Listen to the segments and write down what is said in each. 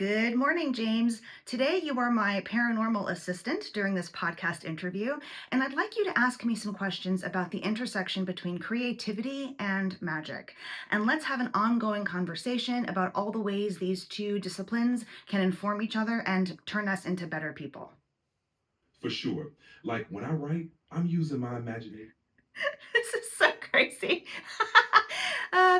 Good morning, James. Today you are my paranormal assistant during this podcast interview, and I'd like you to ask me some questions about the intersection between creativity and magic. And let's have an ongoing conversation about all the ways these two disciplines can inform each other and turn us into better people. For sure. Like when I write, I'm using my imagination. This is so crazy.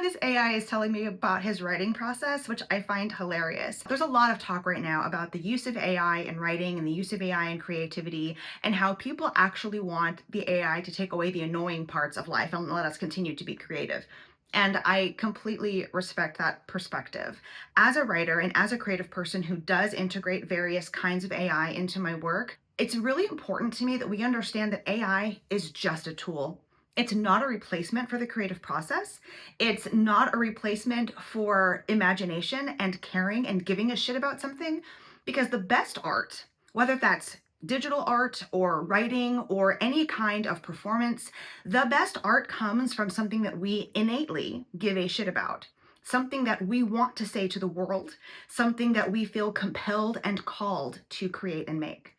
This AI is telling me about his writing process, which I find hilarious. There's a lot of talk right now about the use of AI in writing and the use of AI in creativity, and how people actually want the AI to take away the annoying parts of life and let us continue to be creative. And I completely respect that perspective. As a writer and as a creative person who does integrate various kinds of AI into my work, it's really important to me that we understand that AI is just a tool. It's not a replacement for the creative process. It's not a replacement for imagination and caring and giving a shit about something, because the best art, whether that's digital art or writing or any kind of performance, the best art comes from something that we innately give a shit about, something that we want to say to the world, something that we feel compelled and called to create and make.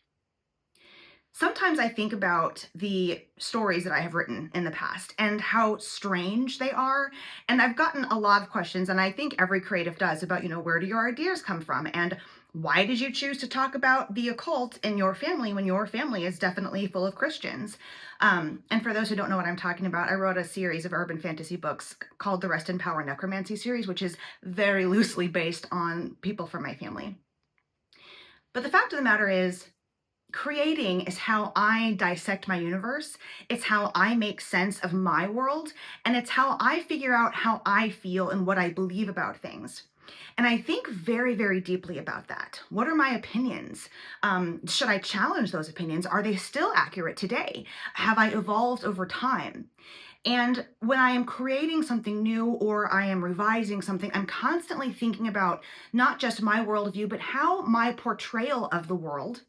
Sometimes I think about the stories that I have written in the past and how strange they are. And I've gotten a lot of questions, and I think every creative does, about, where do your ideas come from? And why did you choose to talk about the occult in your family when your family is definitely full of Christians? And for those who don't know what I'm talking about, I wrote a series of urban fantasy books called the Rest in Power Necromancy series, which is very loosely based on people from my family. But the fact of the matter is, creating is how I dissect my universe. It's how I make sense of my world. And it's how I figure out how I feel and what I believe about things. And I think very, very deeply about that. What are my opinions? Should I challenge those opinions? Are they still accurate today? Have I evolved over time? And when I am creating something new or I am revising something, I'm constantly thinking about not just my worldview, but how my portrayal of the world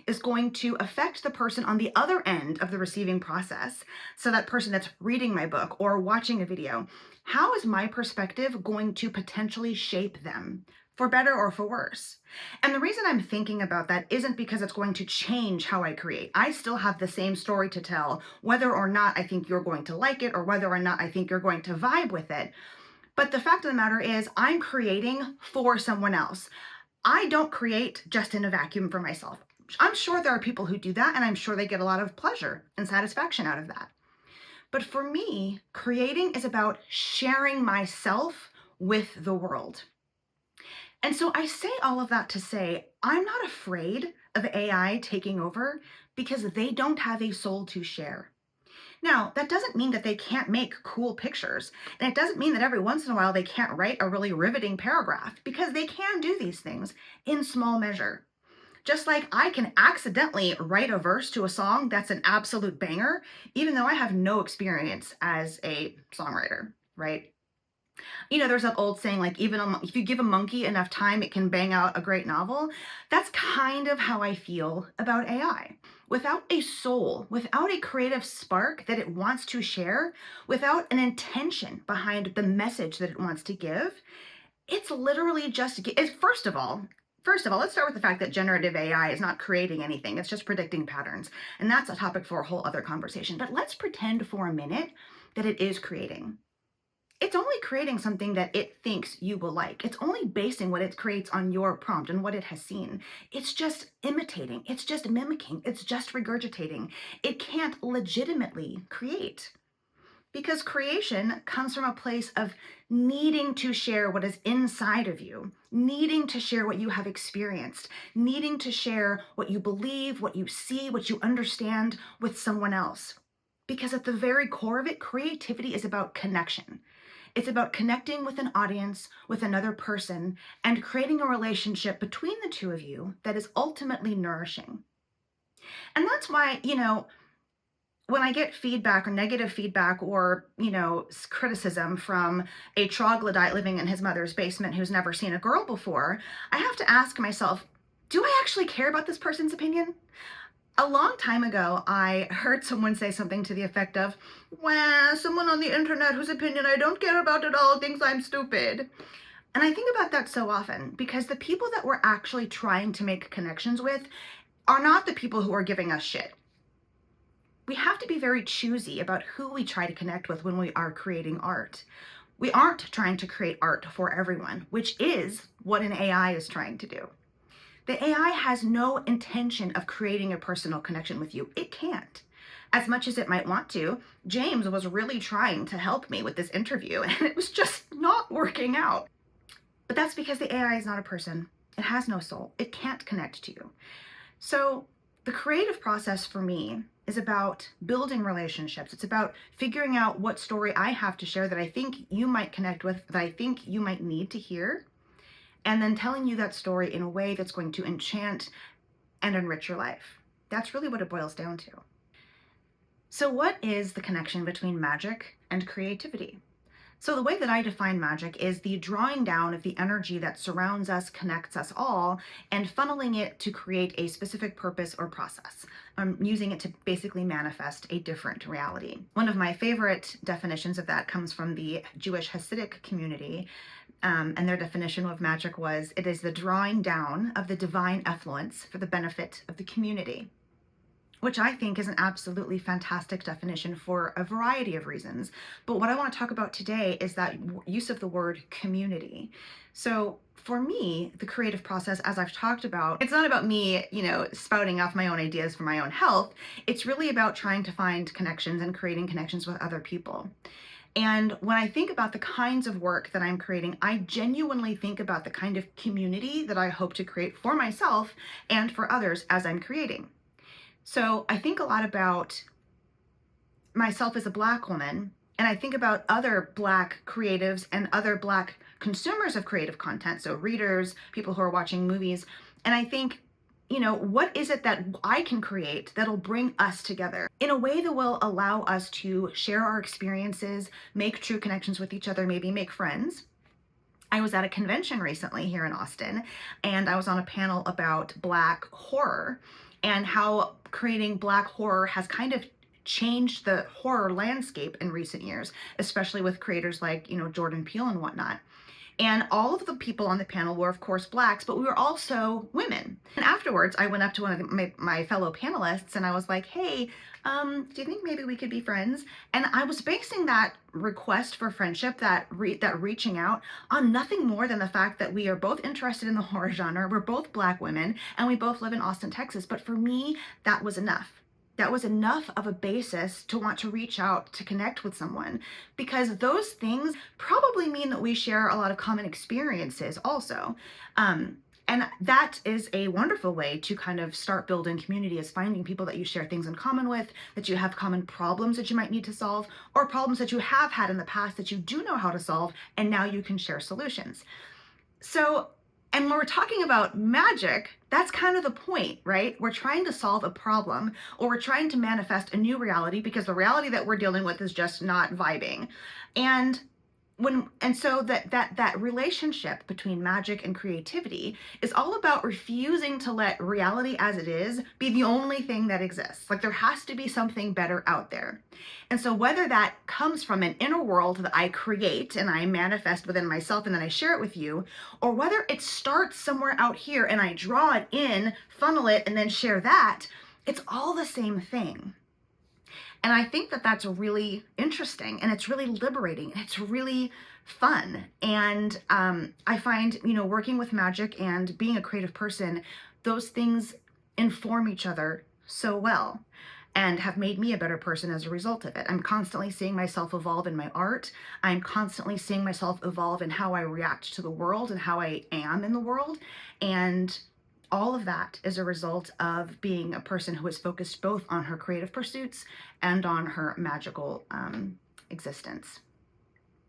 is going to affect the person on the other end of the receiving process. So, that person that's reading my book or watching a video, how is my perspective going to potentially shape them for better or for worse? And the reason I'm thinking about that isn't because it's going to change how I create. I still have the same story to tell, whether or not I think you're going to like it or whether or not I think you're going to vibe with it. But the fact of the matter is, I'm creating for someone else. I don't create just in a vacuum for myself. I'm sure there are people who do that, and I'm sure they get a lot of pleasure and satisfaction out of that. But for me, creating is about sharing myself with the world. And so I say all of that to say, I'm not afraid of AI taking over, because they don't have a soul to share. Now, that doesn't mean that they can't make cool pictures. And it doesn't mean that every once in a while they can't write a really riveting paragraph, because they can do these things in small measure. Just like I can accidentally write a verse to a song that's an absolute banger, even though I have no experience as a songwriter, right? There's that old saying, like, even if you give a monkey enough time, it can bang out a great novel. That's kind of how I feel about AI. Without a soul, without a creative spark that it wants to share, without an intention behind the message that it wants to give, it's literally just, first of all, let's start with the fact that generative AI is not creating anything. It's just predicting patterns. And that's a topic for a whole other conversation. But let's pretend for a minute that it is creating. It's only creating something that it thinks you will like. It's only basing what it creates on your prompt and what it has seen. It's just imitating. It's just mimicking. It's just regurgitating. It can't legitimately create, because creation comes from a place of needing to share what is inside of you, needing to share what you have experienced, needing to share what you believe, what you see, what you understand with someone else. Because at the very core of it, creativity is about connection. It's about connecting with an audience, with another person, and creating a relationship between the two of you that is ultimately nourishing. And that's why, when I get feedback or negative feedback or, criticism from a troglodyte living in his mother's basement who's never seen a girl before, I have to ask myself, do I actually care about this person's opinion? A long time ago, I heard someone say something to the effect of, well, someone on the internet whose opinion I don't care about at all thinks I'm stupid. And I think about that so often because the people that we're actually trying to make connections with are not the people who are giving us shit. We have to be very choosy about who we try to connect with when we are creating art. We aren't trying to create art for everyone, which is what an AI is trying to do. The AI has no intention of creating a personal connection with you. It can't. As much as it might want to, James was really trying to help me with this interview, and it was just not working out. But that's because the AI is not a person. It has no soul. It can't connect to you. So the creative process for me is about building relationships. It's about figuring out what story I have to share that I think you might connect with, that I think you might need to hear, and then telling you that story in a way that's going to enchant and enrich your life. That's really what it boils down to. So what is the connection between magic and creativity? So the way that I define magic is the drawing down of the energy that surrounds us, connects us all, and funneling it to create a specific purpose or process. I'm using it to basically manifest a different reality. One of my favorite definitions of that comes from the Jewish Hasidic community, and their definition of magic was, it is the drawing down of the divine effluence for the benefit of the community, which I think is an absolutely fantastic definition for a variety of reasons. But what I want to talk about today is that use of the word community. So for me, the creative process, as I've talked about, it's not about me, spouting off my own ideas for my own health. It's really about trying to find connections and creating connections with other people. And when I think about the kinds of work that I'm creating, I genuinely think about the kind of community that I hope to create for myself and for others as I'm creating. So I think a lot about myself as a Black woman, and I think about other Black creatives and other Black consumers of creative content, so readers, people who are watching movies, and I think, what is it that I can create that'll bring us together in a way that will allow us to share our experiences, make true connections with each other, maybe make friends. I was at a convention recently here in Austin, and I was on a panel about Black horror and how creating Black horror has kind of changed the horror landscape in recent years, especially with creators like, Jordan Peele and whatnot. And all of the people on the panel were, of course, Blacks, but we were also women. And afterwards, I went up to one of my fellow panelists and I was like, hey, do you think maybe we could be friends? And I was basing that request for friendship, that reaching out, on nothing more than the fact that we are both interested in the horror genre, we're both Black women, and we both live in Austin, Texas. But for me, that was enough. That was enough of a basis to want to reach out to connect with someone, because those things probably mean that we share a lot of common experiences also. And that is a wonderful way to kind of start building community, is finding people that you share things in common with, that you have common problems that you might need to solve, or problems that you have had in the past that you do know how to solve, and now you can share solutions. So, and when we're talking about magic, that's kind of the point, right? We're trying to solve a problem, or we're trying to manifest a new reality because the reality that we're dealing with is just not vibing. So that relationship between magic and creativity is all about refusing to let reality as it is be the only thing that exists. Like, there has to be something better out there. And so whether that comes from an inner world that I create and I manifest within myself and then I share it with you, or whether it starts somewhere out here and I draw it in, funnel it, and then share that, it's all the same thing. And I think that that's really interesting, and it's really liberating, and it's really fun. And I find, working with magic and being a creative person, those things inform each other so well and have made me a better person as a result of it. I'm constantly seeing myself evolve in my art. I'm constantly seeing myself evolve in how I react to the world and how I am in the world. And all of that is a result of being a person who is focused both on her creative pursuits and on her magical existence.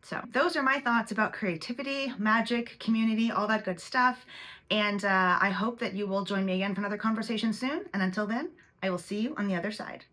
So those are my thoughts about creativity, magic, community, all that good stuff. And I hope that you will join me again for another conversation soon. And until then, I will see you on the other side.